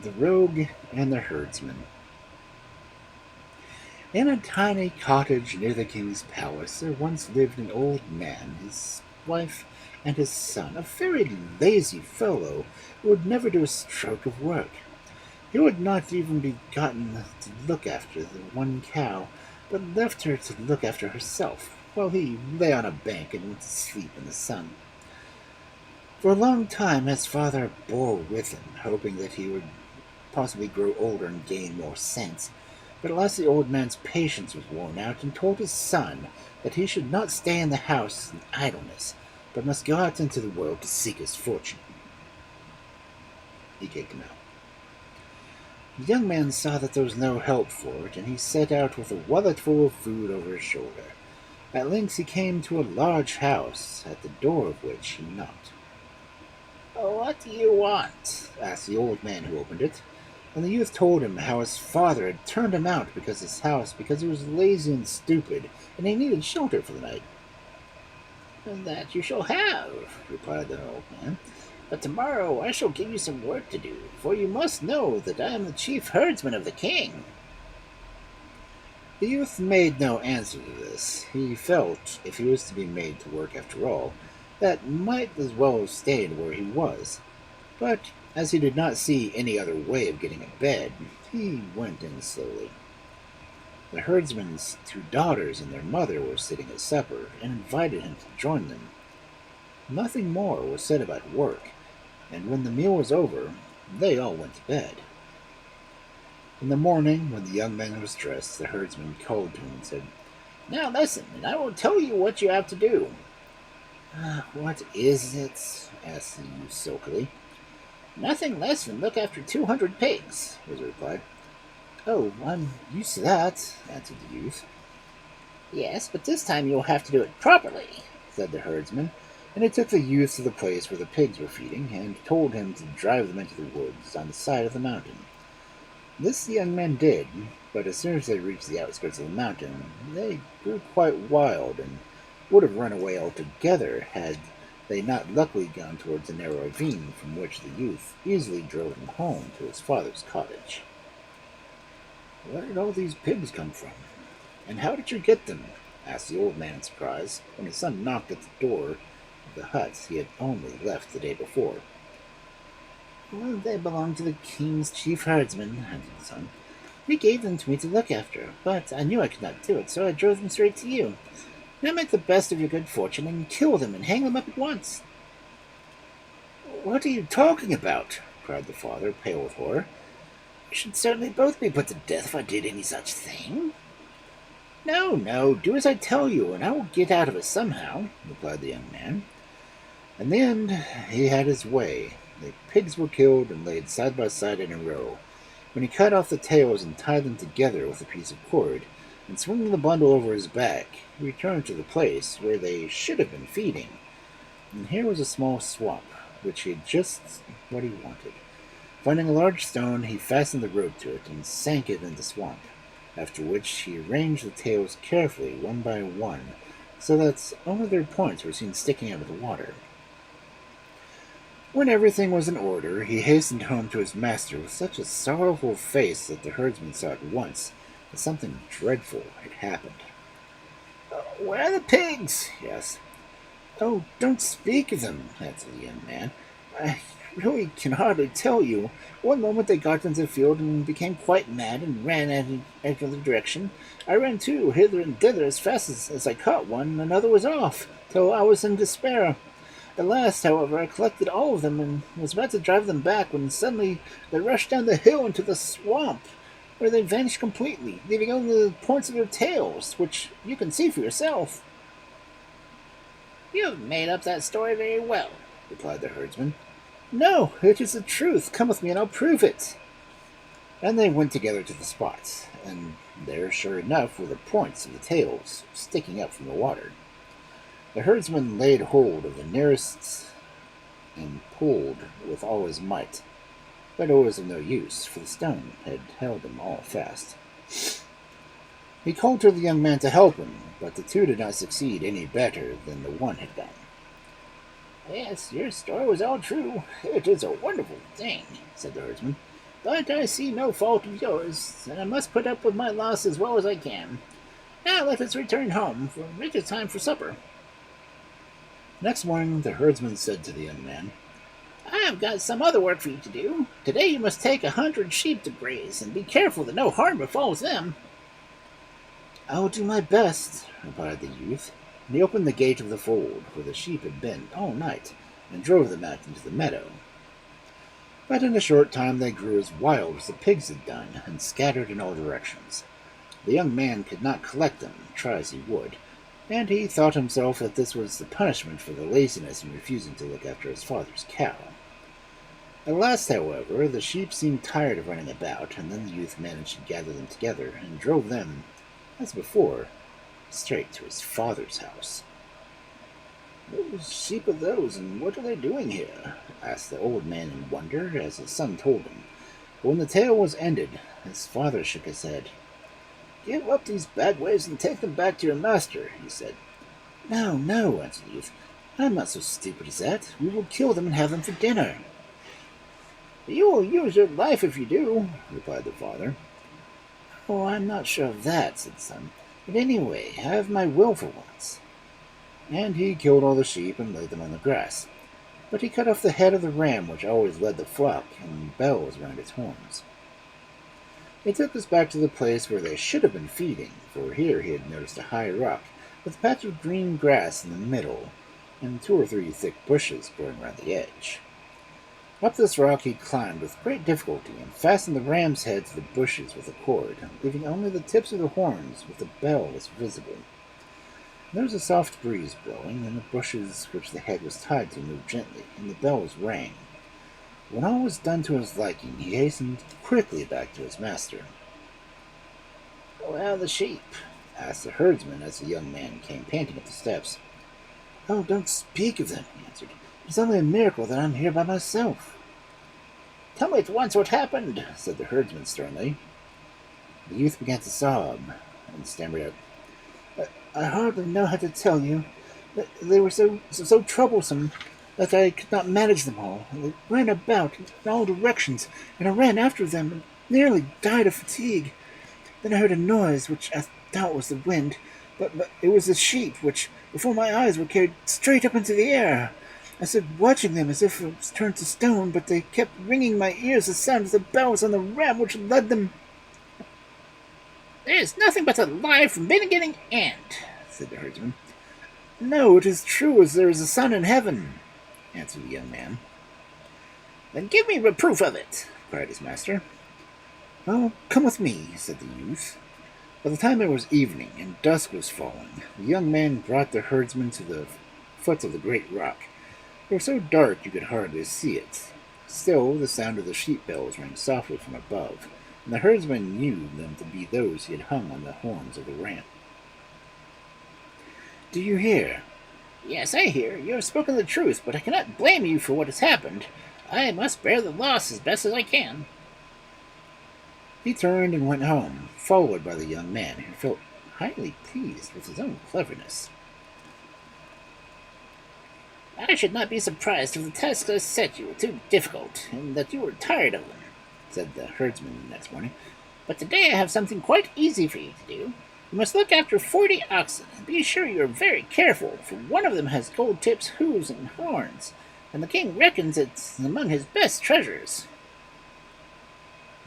The Rogue and the Herdsman. In a tiny cottage near the king's palace there once lived an old man, his wife, and his son, a very lazy fellow who would never do a stroke of work. He would not even be gotten to look after the one cow, but left her to look after herself, while he lay on a bank and went to sleep in the sun. For a long time his father bore with him, hoping that he would possibly grow older and gain more sense. But at last the old man's patience was worn out, and told his son that he should not stay in the house in idleness, but must go out into the world to seek his fortune. He kicked him out. The young man saw that there was no help for it, and he set out with a wallet full of food over his shoulder. At length he came to a large house, at the door of which he knocked. "What do you want?" asked the old man who opened it. And the youth told him how his father had turned him out because he was lazy and stupid, and he needed shelter for the night. "That you shall have," replied the old man. "But tomorrow I shall give you some work to do, for you must know that I am the chief herdsman of the king." The youth made no answer to this. He felt, if he was to be made to work after all, that might as well have stayed where he was. But as he did not see any other way of getting a bed, he went in slowly. The herdsman's two daughters and their mother were sitting at supper, and invited him to join them. Nothing more was said about work, and when the meal was over, they all went to bed. In the morning, when the young man was dressed, the herdsman called to him and said, "Now listen, and I will tell you what you have to do." "What is it?" asked the youth sulkily. "Nothing less than look after 200 pigs," was the reply. "Oh, I'm used to that," answered the youth. "Yes, but this time you'll have to do it properly," said the herdsman, and he took the youth to the place where the pigs were feeding, and told him to drive them into the woods on the side of the mountain. This the young man did, but as soon as they reached the outskirts of the mountain, they grew quite wild, and would have run away altogether had they not luckily gone towards a narrow ravine from which the youth easily drove him home to his father's cottage. "Where did all these pigs come from? And how did you get them?" asked the old man in surprise, when his son knocked at the door of the hut he had only left the day before. "Well, they belong to the king's chief herdsman," answered the son. "He gave them to me to look after, but I knew I could not do it, so I drove them straight to you. Now make the best of your good fortune and kill them and hang them up at once." "What are you talking about?" cried the father, pale with horror. "We should certainly both be put to death if I did any such thing." "No, no, do as I tell you, and I will get out of it somehow," replied the young man. In the end, he had his way. The pigs were killed and laid side by side in a row. When he cut off the tails and tied them together with a piece of cord, and swinging the bundle over his back, he returned to the place where they should have been feeding. And here was a small swamp, which he had just what he wanted. Finding a large stone, he fastened the rope to it and sank it in the swamp, after which he arranged the tails carefully, one by one, so that only their points were seen sticking out of the water. When everything was in order, he hastened home to his master with such a sorrowful face that the herdsman saw at once that something dreadful had happened. "Where are the pigs?" he asked. "Oh, don't speak of them," answered the young man. "I really can hardly tell you. One moment they got into the field and became quite mad and ran in every direction. I ran too, hither and thither as fast as I caught one, and another was off, till I was in despair. At last, however, I collected all of them and was about to drive them back when suddenly they rushed down the hill into the swamp, where they vanished completely, leaving only the points of their tails, which you can see for yourself." "You have made up that story very well," replied the herdsman. "No, it is the truth. Come with me and I'll prove it." And they went together to the spot, and there, sure enough, were the points of the tails sticking up from the water. The herdsman laid hold of the nearest and pulled with all his might, but it was of no use, for the stone had held them all fast. He called to the young man to help him, but the two did not succeed any better than the one had done. "Yes, your story was all true. It is a wonderful thing," said the herdsman. but I see no fault of yours, and I must put up with my loss as well as I can. Now let us return home, for it is time for supper." Next morning, the herdsman said to the young man, "I have got some other work for you to do. Today you must take 100 sheep to graze, and be careful that no harm befalls them." "I will do my best," replied the youth, and he opened the gate of the fold where the sheep had been all night, and drove them out into the meadow. But in a short time they grew as wild as the pigs had done, and scattered in all directions. The young man could not collect them, try as he would, and he thought himself that this was the punishment for the laziness in refusing to look after his father's cow. At last, however, the sheep seemed tired of running about, and then the youth managed to gather them together and drove them, as before, straight to his father's house. "Whose sheep are those, and what are they doing here?" asked the old man in wonder, as his son told him. But when the tale was ended, his father shook his head. "Give up these bad ways and take them back to your master," he said. "No, no," answered the youth. "I'm not so stupid as that. We will kill them and have them for dinner." "You will use your life if you do," replied the father. "Oh, I'm not sure of that," said the son. "But anyway, have my will for once." And he killed all the sheep and laid them on the grass. But he cut off the head of the ram which always led the flock, and bells round its horns. He took us back to the place where they should have been feeding, for here he had noticed a high rock, with a patch of green grass in the middle, and 2 or 3 thick bushes growing round the edge. Up this rock he climbed with great difficulty, and fastened the ram's head to the bushes with a cord, leaving only the tips of the horns with the bells visible. There was a soft breeze blowing, and the bushes which the head was tied to moved gently, and the bells rang. When all was done to his liking, he hastened quickly back to his master. "Where are the sheep?" asked the herdsman as the young man came panting up the steps. "Oh, don't speak of them," he answered. "It is only a miracle that I am here by myself." "Tell me at once what happened," said the herdsman sternly. The youth began to sob, and stammered out, "I hardly know how to tell you. They were so troublesome that I could not manage them all. They ran about in all directions, and I ran after them and nearly died of fatigue. Then I heard a noise, which I thought was the wind, but it was the sheep, which, before my eyes, were carried straight up into the air. I stood watching them as if I was turned to stone, but they kept ringing in my ears the sound of the bells on the ram which led them." "There is nothing but a lie from beginning to end," said the herdsman. "No, it is true as there is a sun in heaven," answered the young man. "Then give me a proof of it," cried his master. "Oh, come with me," said the youth. By the time it was evening and dusk was falling, the young man brought the herdsman to the foot of the great rock. It was so dark you could hardly see it. Still, the sound of the sheep bells rang softly from above, and the herdsman knew them to be those he had hung on the horns of the ram. "Do you hear?" "Yes, I hear. You have spoken the truth, but I cannot blame you for what has happened. I must bear the loss as best as I can." He turned and went home, followed by the young man, who felt highly pleased with his own cleverness. "I should not be surprised if the tasks I set you were too difficult, and that you were tired of them," said the herdsman the next morning. "But today I have something quite easy for you to do. You must look after 40 oxen, and be sure you are very careful, for one of them has gold tips, hooves, and horns, and the king reckons it among his best treasures."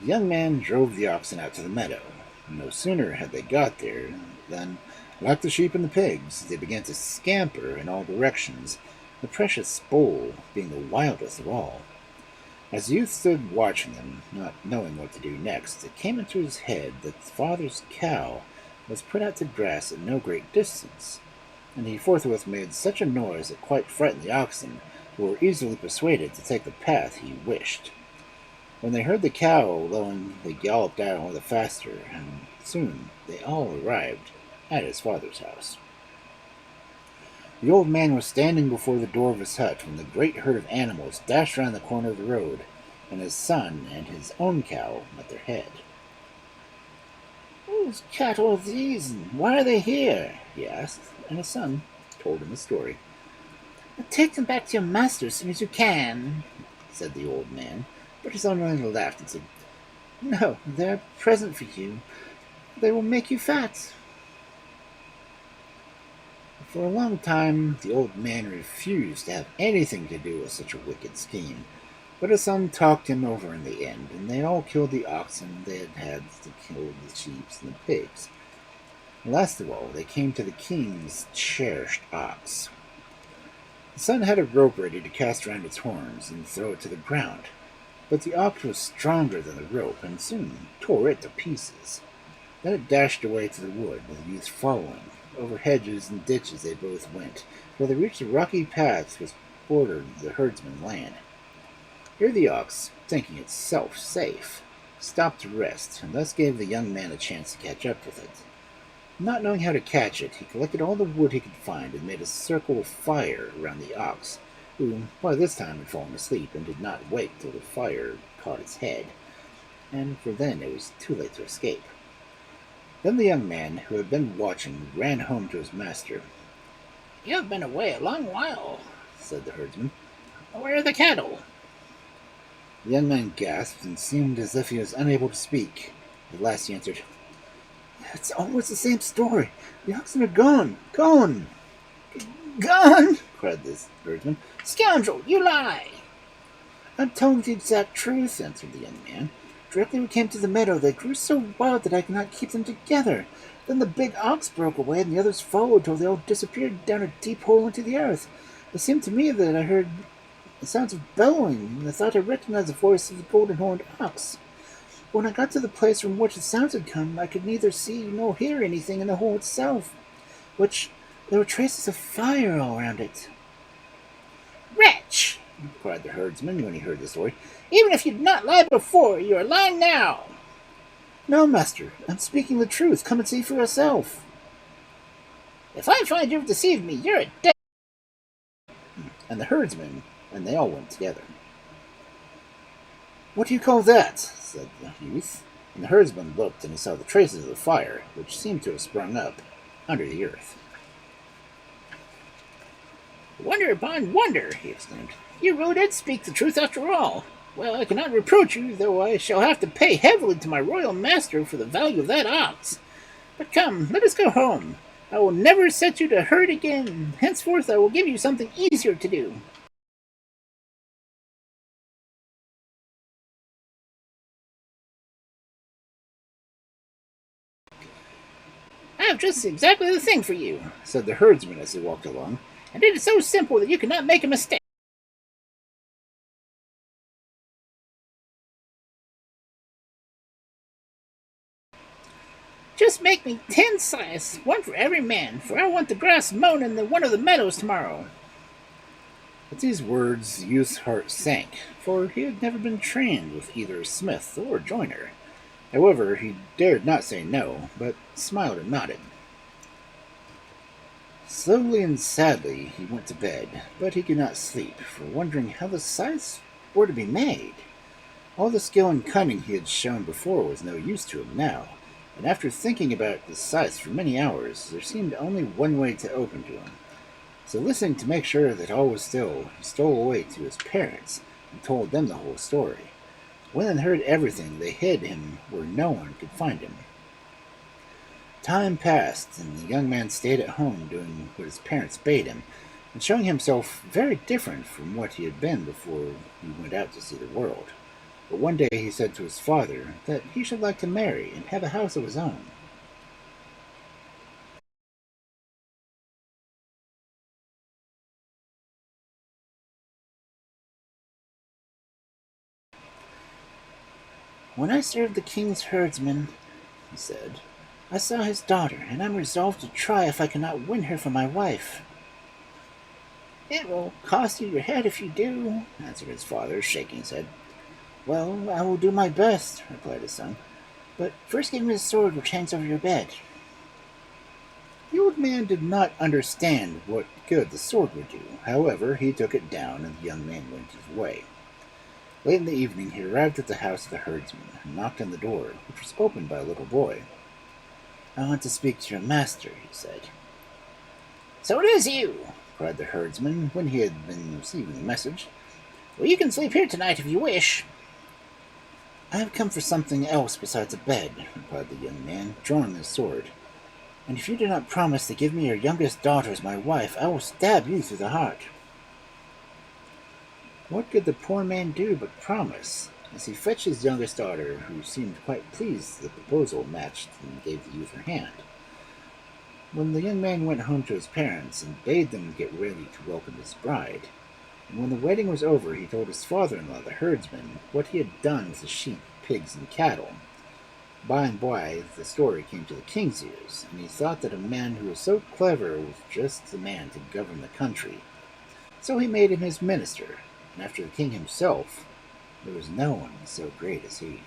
The young man drove the oxen out to the meadow. No sooner had they got there than, like the sheep and the pigs, they began to scamper in all directions, the precious spoil being the wildest of all. As the youth stood watching them, not knowing what to do next, it came into his head that his father's cow was put out to grass at no great distance, and he forthwith made such a noise that quite frightened the oxen, who were easily persuaded to take the path he wished. When they heard the cow lowing, they galloped out all the faster, and soon they all arrived at his father's house. The old man was standing before the door of his hut when the great herd of animals dashed round the corner of the road, and his son and his own cow at their head. "Whose cattle are these, and why are they here?" he asked, and his son told him the story. "Take them back to your master as soon as you can," said the old man, but his son only laughed and said, No, they're a present for you. They will make you fat. For a long time, the old man refused to have anything to do with such a wicked scheme, but his son talked him over in the end, and they all killed the oxen they had to kill the sheep and the pigs. Last of all, they came to the king's cherished ox. The son had a rope ready to cast round its horns and throw it to the ground, but the ox was stronger than the rope and soon tore it to pieces. Then it dashed away to the wood, with the youth following. Over hedges and ditches they both went, till they reached a rocky path which bordered the herdsman's land. Here the ox, thinking itself safe, stopped to rest, and thus gave the young man a chance to catch up with it. Not knowing how to catch it, he collected all the wood he could find and made a circle of fire around the ox, who by this time had fallen asleep and did not wake till the fire caught its head, and for then it was too late to escape. Then the young man, who had been watching, ran home to his master. "You have been away a long while," said the herdsman. "Where are the cattle?" The young man gasped and seemed as if he was unable to speak. At last he answered, "It's always the same story. The oxen are gone, gone, gone!" cried this herdsman. "Scoundrel, you lie!" "I'm telling the exact truth," answered the young man. "Directly we came to the meadow, they grew so wild that I could not keep them together. Then the big ox broke away, and the others followed till they all disappeared down a deep hole into the earth. It seemed to me that I heard the sounds of bellowing, and I thought I recognized the voice of the golden-horned ox. When I got to the place from which the sounds had come, I could neither see nor hear anything in the hole itself, which there were traces of fire all around it." "Wretch!" cried the herdsman when he heard the story. "Even if you did not lie before, you are lying now." "No, master, I'm speaking the truth. Come and see for yourself." "If I find you've deceived me, you're a dead." And the herdsman and they all went together. "What do you call that?" said the youth, and the herdsman looked, and he saw the traces of the fire, which seemed to have sprung up under the earth. "Wonder upon wonder!" he exclaimed. "You really did speak the truth after all. Well, I cannot reproach you, though I shall have to pay heavily to my royal master for the value of that ox. But come, let us go home. I will never set you to herd again. Henceforth I will give you something easier to do." "I have just exactly the thing for you," said the herdsman as he walked along, "and it is so simple that you cannot make a mistake. Just make me 10 scythes, one for every man, for I want the grass mown in one of the meadows tomorrow." At these words the youth's heart sank, for he had never been trained with either smith or joiner. However, he dared not say no, but smiled and nodded. Slowly and sadly he went to bed, but he could not sleep, for wondering how the scythes were to be made. All the skill and cunning he had shown before was no use to him now, and after thinking about the scythes for many hours, there seemed only one way to open to him. So listening to make sure that all was still, he stole away to his parents and told them the whole story. When they heard everything, they hid him where no one could find him. Time passed, and the young man stayed at home doing what his parents bade him, and showing himself very different from what he had been before he went out to see the world. But one day he said to his father that he should like to marry and have a house of his own. "When I served the king's herdsman," he said, "I saw his daughter, and I'm resolved to try if I cannot win her for my wife." "It will cost you your head if you do," answered his father, shaking his head. "Well, I will do my best," replied his son. "But first give me the sword which hangs over your bed." The old man did not understand what good the sword would do. However, he took it down, and the young man went his way. Late in the evening he arrived at the house of the herdsman, and knocked on the door, which was opened by a little boy. "I want to speak to your master," he said. "So it is you!" cried the herdsman, when he had been receiving the message. "Well, you can sleep here tonight if you wish." "I have come for something else besides a bed," replied the young man, drawing his sword. "And if you do not promise to give me your youngest daughter as my wife, I will stab you through the heart." What could the poor man do but promise? As he fetched his youngest daughter, who seemed quite pleased the proposal matched, and gave the youth her hand. When the young man went home to his parents and bade them get ready to welcome his bride, and when the wedding was over, he told his father-in-law, the herdsman, what he had done with the sheep, pigs, and cattle. By and by, the story came to the king's ears, and he thought that a man who was so clever was just the man to govern the country. So he made him his minister, and after the king himself, there was no one so great as he.